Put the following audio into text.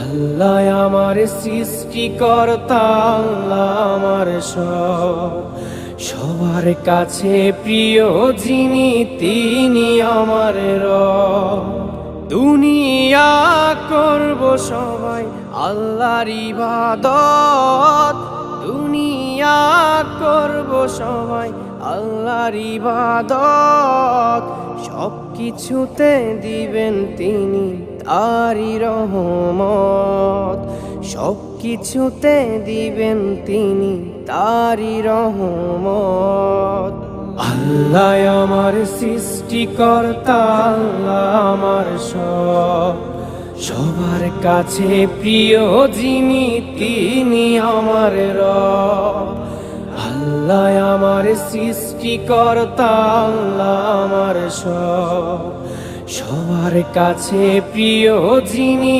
আল্লাহ আমার সৃষ্টিকর্তা, আল্লাহ আমার সব, সবার কাছে প্রিয় যিনি তিনি আমার রব। দুনিয়া করব সবাই আল্লাহর ইবাদত, দুনিয়া করব সবাই আল্লাহর ইবাদত, সব কিছুতে দিবেন তিনি তারি রহমত, সব কিছুতে দিবেন তিনি তারি রহমত। আল্লাহ আমার সৃষ্টিকর্তা, আল্লাহ আমার সব, সবার কাছে প্রিয় যিনি তিনি আমার রব। আল্লাহ আমার সৃষ্টিকর্তা, আল্লাহ আমার সব, সবার কাছে প্রিয় যিনি